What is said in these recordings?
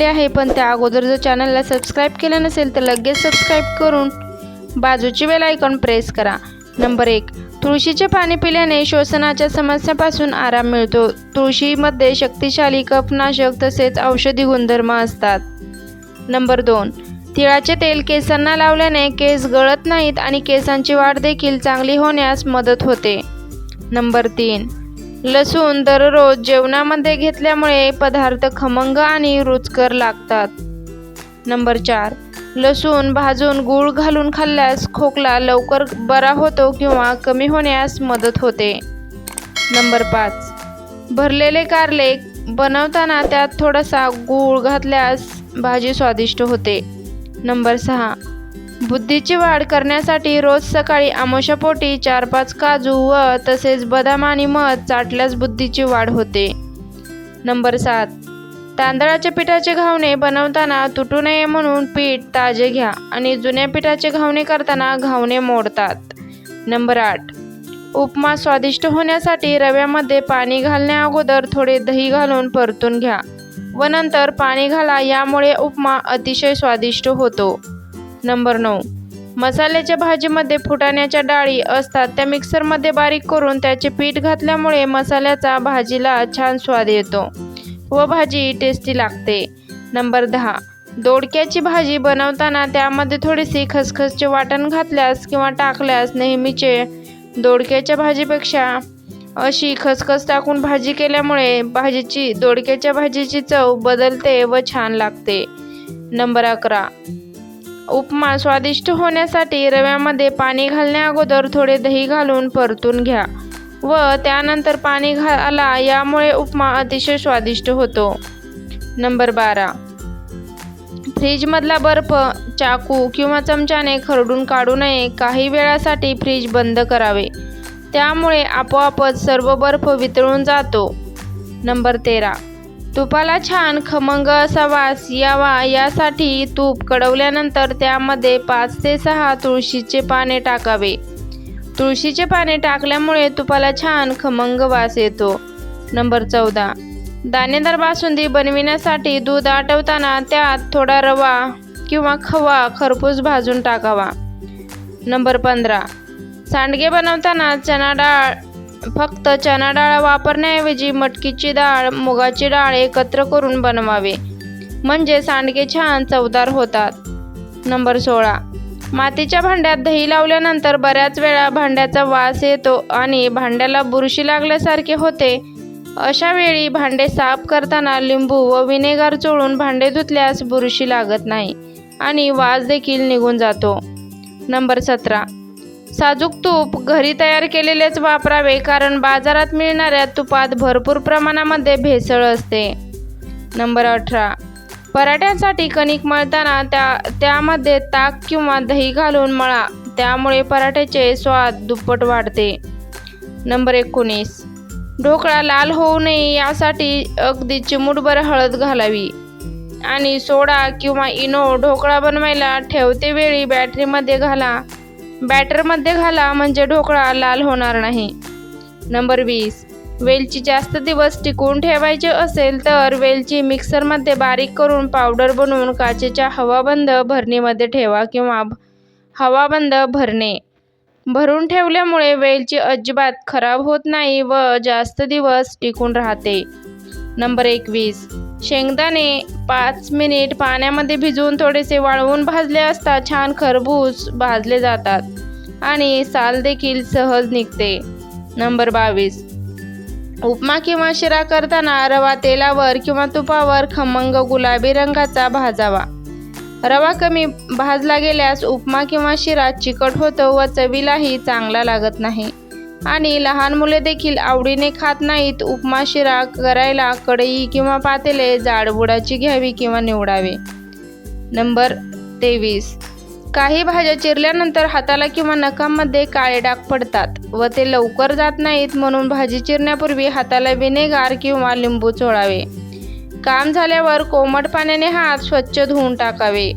आहे, पण त्या अगोदर जर चॅनलला सबस्क्राईब केलं नसेल तर लगेच सबस्क्राईब करून बाजूची बेल आयकॉन प्रेस करा. नंबर 1. तुळशीचे पाणी पिल्याने श्वसनाच्या समस्यापासून आराम मिळतो. तुळशीमध्ये शक्तिशाली कफनाशक तसेच औषधी गुणधर्म असतात. नंबर 2. तिळाचे तेल केसांना लावल्याने केस गळत नाहीत आणि केसांची वाढ देखील चांगली होण्यास मदत होते. नंबर 3. लसूण दररोज जेवणामध्ये घेतल्यामुळे पदार्थ खमंग आणि रुचकर लागतात. नंबर 4. लसूण भाजून गूळ घालून खाल्ल्यास खोकला लवकर बरा होतो किंवा कमी होण्यास मदत होते. नंबर 5. भरलेले कारले बनवताना त्यात थोडासा गूळ घातल्यास भाजी स्वादिष्ट होते. नंबर 6. बुद्धीची वाढ करण्यासाठी रोज सकाळी आमाशयापोटी 4-5 काजू व तसेच बदाम आणि मध चाटल्यास बुद्धीची वाढ होते. नंबर 7. तांदळाच्या पिठाचे घावणे बनवताना तुटू नये म्हणून पीठ ताजे घ्या आणि जुन्या पिठाचे घावणे करताना घावणे मोडतात. नंबर 8. उपमा स्वादिष्ट होण्यासाठी रव्यामध्ये पाणी घालण्या अगोदर थोडे दही घालून परतून घ्या व नंतर पाणी घाला, यामुळे उपमा अतिशय स्वादिष्ट होतो. नंबर 9. मसाल्याच्या भाजीमध्ये फुटाण्याच्या डाळी असतात, त्या मिक्सरमध्ये बारीक करून त्याचे पीठ घातल्यामुळे मसाल्याचा भाजीला छान स्वाद येतो व भाजी टेस्टी लागते. नंबर 10. दोडक्याची भाजी बनवताना त्यामध्ये थोडीशी खसखसचे वाटण घातल्यास किंवा टाकल्यास नेहमीचे दोडक्याच्या भाजीपेक्षा अशी खसखस टाकून भाजी केल्यामुळे दोडक्याच्या भाजीची चव बदलते व छान लागते. नंबर 11. उपमा स्वादिष्ट होण्यासाठी रव्यामध्ये पाणी घालण्या अगोदर थोडे दही घालून परतून घ्या व त्यानंतर पाणी घाला, यामुळे उपमा अतिशय स्वादिष्ट होतो. नंबर 12. फ्रीजमधला बर्फ चाकू किंवा चमच्याने खरडून काढू नये. काही वेळासाठी फ्रीज बंद करावे, त्यामुळे आपोआपच सर्व बर्फ वितळून जातो. नंबर 13. तुपाला छान खमंग असा वास यावा यासाठी तूप कढवल्यानंतर त्यामध्ये 5 ते 6 तुळशीचे पाने टाकावे. तुळशीचे पाने टाकल्यामुळे तुपाला छान खमंग वास येतो. नंबर 14. दाणेदार बासुंदी बनविण्यासाठी दूध आटवताना त्यात थोडा रवा किंवा खवा खरपूस भाजून टाकावा. नंबर 15. सांडगे बनवताना फक्त चणा डाळ वापरण्याऐवजी मटकीची डाळ, मुगाची डाळ एकत्र करून बनवावे, म्हणजे सांडगे छान चवदार होतात. नंबर 16. मातीच्या भांड्यात दही लावल्यानंतर बऱ्याच वेळा भांड्याचा वास येतो आणि भांड्याला बुरशी लागल्यासारखे होते. अशा वेळी भांडे साफ करताना लिंबू व व्हिनेगर चोळून भांडे धुतल्यास बुरशी लागत नाही आणि वास देखील निघून जातो. नंबर 17. साजूक तूप घरी तयार केलेलेच वापरावे, कारण बाजारात मिळणाऱ्या तुपात भरपूर प्रमाणामध्ये भेसळ असते. नंबर 18. पराठ्यांसाठी कणिक मळताना त्यामध्ये ताक किंवा दही घालून मळा, त्यामुळे पराठ्याचे स्वाद दुप्पट वाढते. नंबर 19. ढोकळा लाल होऊ नये यासाठी अगदी चिमूटभर हळद घालावी आणि सोडा किंवा इनो ढोकळा बनवायला ठेवते वेळी बॅटरमध्ये घाला, म्हणजे ढोकळा लाल होणार नाही. नंबर 20. वेलची जास्त दिवस टिकवून ठेवायची असेल तर वेलची मिक्सरमध्ये बारीक करून पावडर बनवून काचेच्या हवाबंद भरणीमध्ये ठेवा किंवा हवाबंद भरणे भरून ठेवल्यामुळे वेलची अजिबात खराब होत नाही व जास्त दिवस टिकून राहते. नंबर 21. शेंगदाणे 5 मिनिट पाण्यामध्ये भिजवून थोडेसे वाळवून भाजले असता छान खरपूस भाजले जातात आणि साल देखील सहज निघते. नंबर 22. उपमा किंवा शिरा करताना रवा तेलावर किंवा तुपावर खमंग गुलाबी रंगाचा भाजावा. रवा कमी भाजला गेल्यास उपमा किंवा शिरा चिकट होतो व चवीलाही चांगला लागत नाही आणि लहान मुले देखील आवडीने खात नाहीत. उपमा शिरा करायला कढई किंवा पातेले जाडबुडाची घ्यावी किंवा निवडावे. नंबर 23. काही भाज्या चिरल्यानंतर हाताला किंवा नखांमध्ये काळे डाग पडतात व ते लवकर जात नाहीत, म्हणून भाजी चिरण्यापूर्वी हाताला व्हिनेगर किंवा लिंबू चोळावे. काम झाल्यावर कोमट पाण्याने हात स्वच्छ धुवून टाकावे.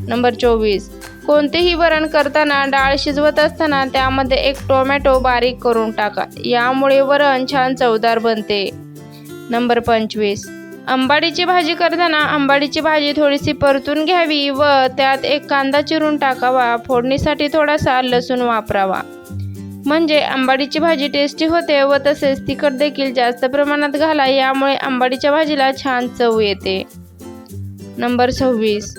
नंबर 24. कोणतेही वरण करताना डाळ शिजवत असताना त्यामध्ये 1 टोमॅटो बारीक करून टाका, यामुळे वरण छान चवदार बनते. नंबर 25. आंबाडीची भाजी करताना आंबाडीची भाजी थोडीशी परतून घ्यावी व त्यात एक कांदा चिरून टाकावा. फोडणीसाठी थोडासा लसूण वापरावा, म्हणजे आंबाडीची भाजी टेस्टी होते व तसेच तिखट देखील जास्त प्रमाणात घाला, यामुळे आंबाडीच्या भाजीला छान चव येते. नंबर 26.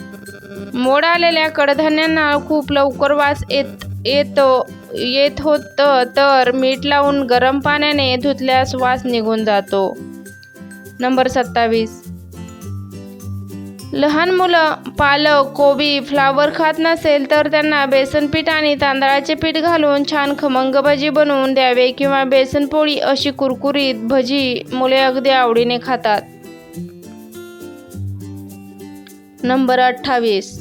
मोड आलेल्या कडधान्यांना खूप लवकर वास येत होतं, तर मीठ लावून गरम पाण्याने धुतल्यास वास निघून जातो. नंबर 27. लहान मुलं पालक, कोबी, फ्लावर खात नसेल तर त्यांना बेसन पीठ आणि तांदळाचे पीठ घालून छान खमंग भजी बनवून द्यावे किंवा बेसन पोळी अशी कुरकुरीत भजी मुले अगदी आवडीने खातात. नंबर 28.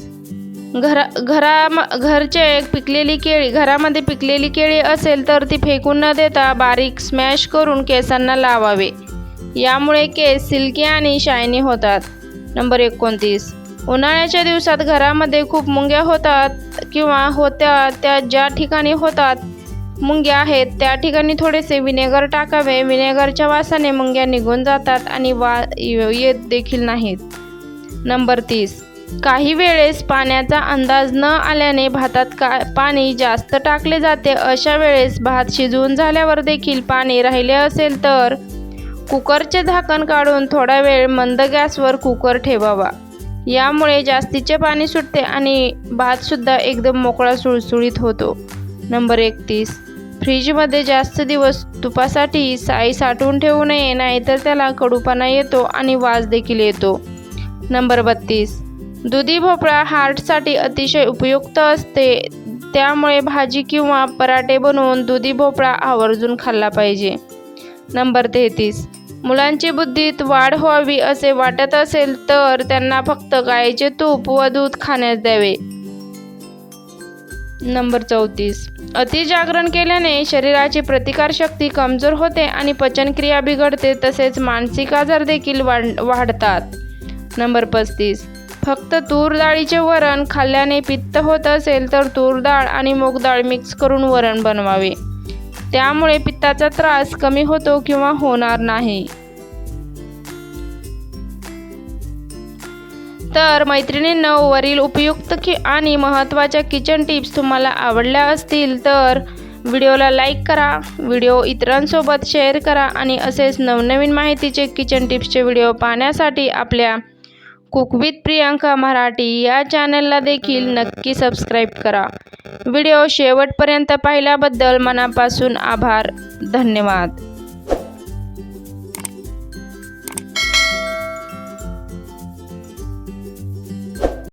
घरामध्ये पिकलेली केळी असेल तर ती फेकून न देता बारीक स्मॅश करून केसांना लावावे, यामुळे केस सिल्की आणि शायनी होतात. नंबर 29. उन्हाळ्याच्या दिवसात घरामध्ये खूप मुंग्या होतात किंवा होत्या, त्या ज्या ठिकाणी होतात मुंग्या आहेत त्या ठिकाणी थोडेसे विनेगर टाकावे. विनेगरच्या वासाने मुंग्या निघून जातात आणि येत देखील नाहीत. नंबर 30. काही वेळेस पाण्याचा अंदाज न आल्याने भातात पाणी जास्त टाकले जाते. अशा वेळेस भात शिजवून झाल्यावर देखील पाणी राहिले असेल तर कुकरचे झाकण काढून थोडा वेळ मंद गॅसवर कुकर ठेवावा, यामुळे जास्तीचे पाणी सुटते आणि भातसुद्धा एकदम मोकळा सुळसुळीत होतो. नंबर 31. फ्रीजमध्ये जास्त दिवस तुपासाठी साई साठवून ठेवू नये, नाहीतर त्याला कडूपणा येतो आणि वास देखील येतो. नंबर 32. दुधी भोपळा हार्टसाठी अतिशय उपयुक्त असते, त्यामुळे भाजी किंवा पराठे बनवून दुधी भोपळा आवर्जून खाल्ला पाहिजे. नंबर 33. मुलांची बुद्धीत वाढ व्हावी असे वाटत असेल तर त्यांना फक्त गाईचे तूप व दूध खाण्यास द्यावे. नंबर 34. अति जागरण केल्याने शरीराची प्रतिकारशक्ती कमजोर होते आणि पचनक्रिया बिघडते, तसेच मानसिक आजार देखील वाढतात. नंबर 35. फक्त तूर डाळीचे वरण खाल्ल्याने पित्त होत असेल तर तूर डाळ आणि मूग डाळ मिक्स करून वरण बनवावे, त्यामुळे पित्ताचा त्रास कमी होतो किंवा होणार नाही. तर मैत्रिणींनो, वरील उपयुक्त आणि महत्त्वाच्या किचन टिप्स तुम्हाला आवडल्या असतील तर व्हिडिओला लाईक करा, व्हिडिओ इतरांसोबत शेअर करा आणि असेच नवनवीन माहितीचे किचन टिप्सचे व्हिडिओ पाहण्यासाठी आपल्या कुक विथ प्रियांका मराठी या चॅनलला देखील नक्की सबस्क्राईब करा. व्हिडिओ शेवटपर्यंत पाहिल्याबद्दल मनापासून आभार. धन्यवाद.